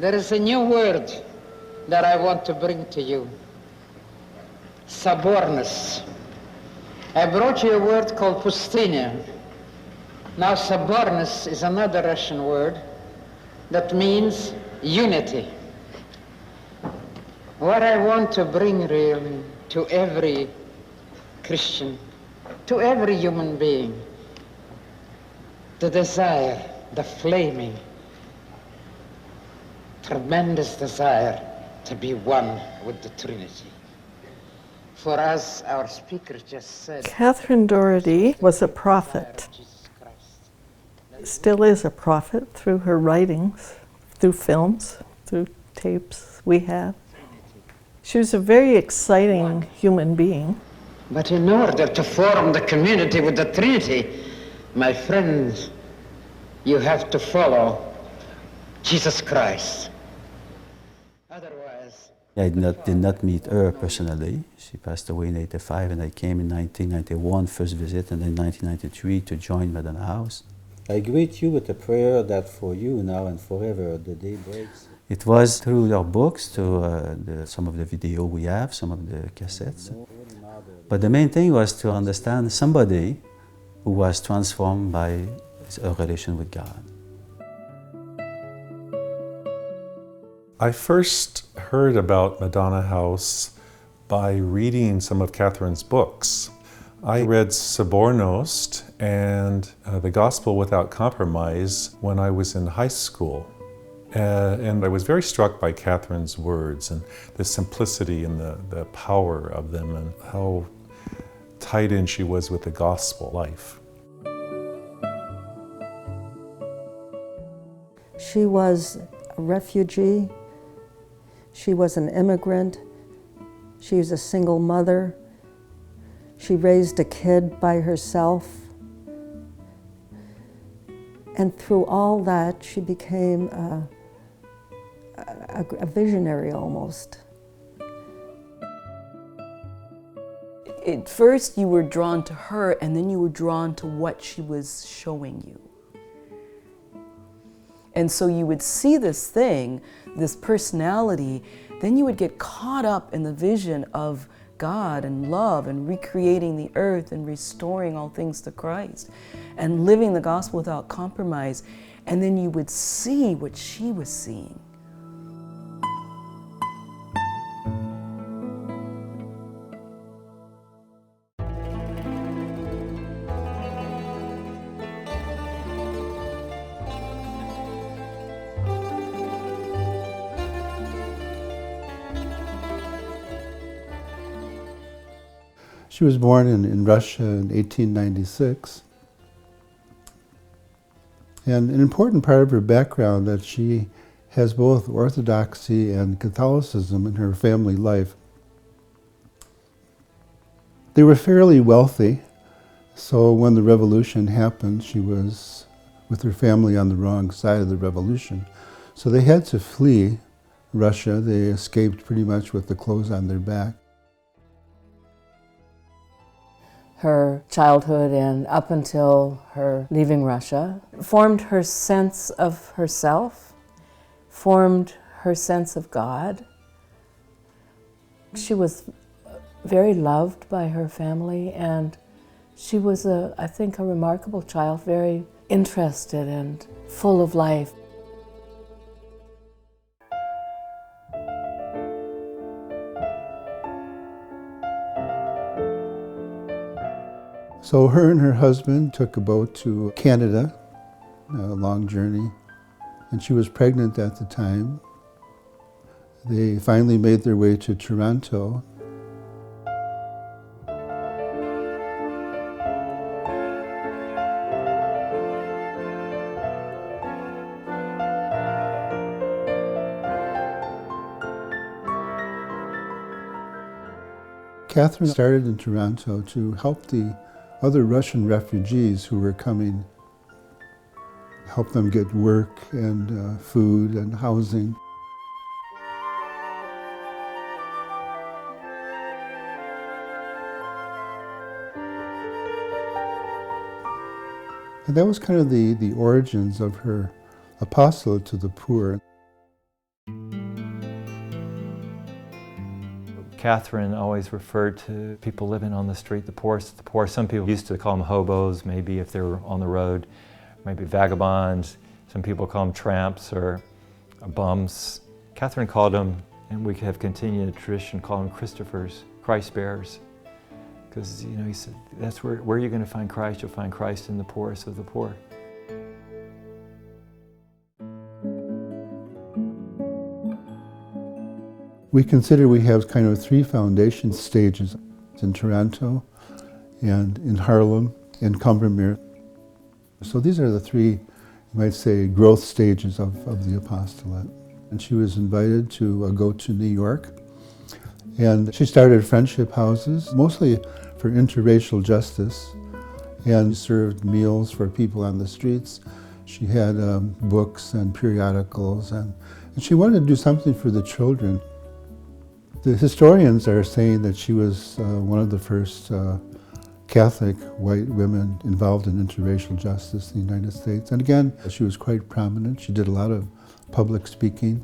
There is a new word that I want to bring to you. Soborness. I brought you a word called pustynia. Now, soborness is another Russian word that means unity. What I want to bring really to every Christian, to every human being, the desire, the flaming, tremendous desire to be one with the Trinity. For as our speaker just said, Catherine Doherty was a prophet, still is a prophet through her writings, through films, through tapes we have. She was a very exciting human being. but in order to form the community with the Trinity, my friends, you have to follow Jesus Christ. Otherwise, I did not meet her personally. She passed away in 1985, and I came in 1991, first visit, and in 1993 to join Madonna House. I greet you with a prayer that for you now and forever the day breaks. It was through your books, to some of the video we have, some of the cassettes. But the main thing was to understand somebody who was transformed by a relation with God. I first heard about Madonna House by reading some of Catherine's books. I read Sobornost and The Gospel Without Compromise when I was in high school. And I was very struck by Catherine's words and the simplicity and the power of them and how tied in she was with the gospel life. She was a refugee. She was an immigrant. She was a single mother. She raised a kid by herself. And through all that, she became a visionary almost. At first you were drawn to her, and then you were drawn to what she was showing you. And so you would see this thing, this personality, then you would get caught up in the vision of God and love and recreating the earth and restoring all things to Christ and living the gospel without compromise. And then you would see what she was seeing. She was born in Russia in 1896. And an important part of her background that she has both Orthodoxy and Catholicism in her family life. They were fairly wealthy, so when the revolution happened, she was with her family on the wrong side of the revolution. So they had to flee Russia. They escaped pretty much with the clothes on their back. Her childhood and up until her leaving Russia formed her sense of herself, formed her sense of God. She was very loved by her family, and she was, I think, a remarkable child, very interested and full of life. So her and her husband took a boat to Canada, a long journey, and she was pregnant at the time. They finally made their way to Toronto. Catherine started in Toronto to help the other Russian refugees who were coming, help them get work and food and housing. And that was kind of the origins of her apostolate to the poor. Catherine always referred to people living on the street, the poorest of the poor. Some people used to call them hobos, maybe if they were on the road, maybe vagabonds. Some people call them tramps or bums. Catherine called them, and we have continued the tradition, call them Christophers, Christ bearers. Because, you know, he said, that's where you're going to find Christ. You'll find Christ in the poorest of the poor. We consider we have kind of 3 foundation stages in Toronto and in Harlem and Combermere. So these are the 3, you might say, growth stages of the apostolate. And she was invited to go to New York. And she started friendship houses, mostly for interracial justice, and served meals for people on the streets. She had books and periodicals, and she wanted to do something for the children. The historians are saying that she was one of the first Catholic white women involved in interracial justice in the United States. And again, she was quite prominent. She did a lot of public speaking.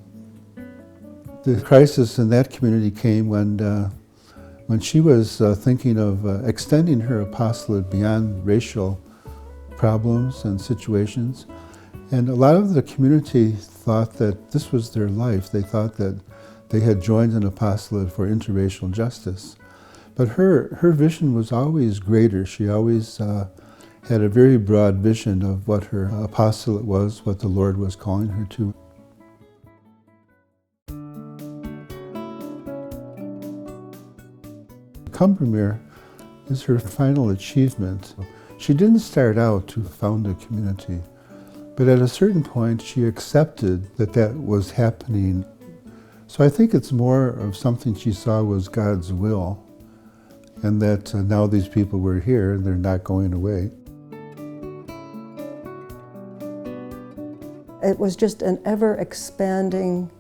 The crisis in that community came when she was thinking of extending her apostolate beyond racial problems and situations. And a lot of the community thought that this was their life. They thought that they had joined an apostolate for interracial justice. But her vision was always greater. She always had a very broad vision of what her apostolate was, what the Lord was calling her to. Combermere is her final achievement. She didn't start out to found a community, but at a certain point she accepted that that was happening. So I think it's more of something she saw was God's will, and that now these people were here and they're not going away. It was just an ever-expanding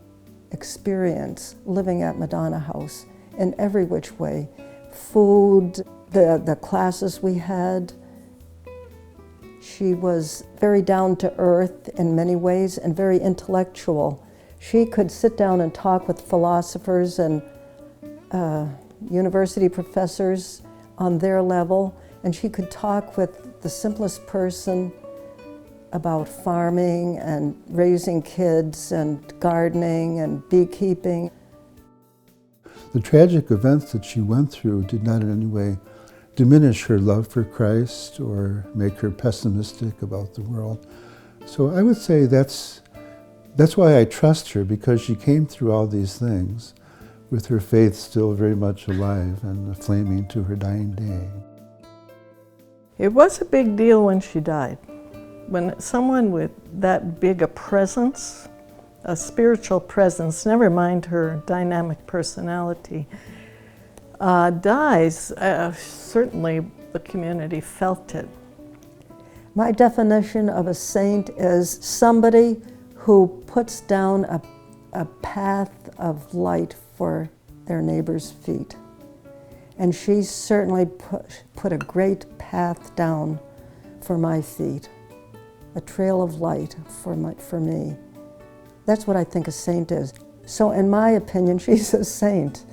experience living at Madonna House in every which way. Food, the classes we had. She was very down to earth in many ways and very intellectual. She could sit down and talk with philosophers and university professors on their level, and she could talk with the simplest person about farming and raising kids and gardening and beekeeping. The tragic events that she went through did not in any way diminish her love for Christ or make her pessimistic about the world. So I would say that's why I trust her, because she came through all these things with her faith still very much alive and flaming to her dying day. It was a big deal when she died. When someone with that big a presence, a spiritual presence, never mind her dynamic personality, dies, certainly the community felt it. My definition of a saint is somebody who puts down a path of light for their neighbor's feet. And she certainly put a great path down for my feet, a trail of light for me. That's what I think a saint is. So in my opinion, she's a saint.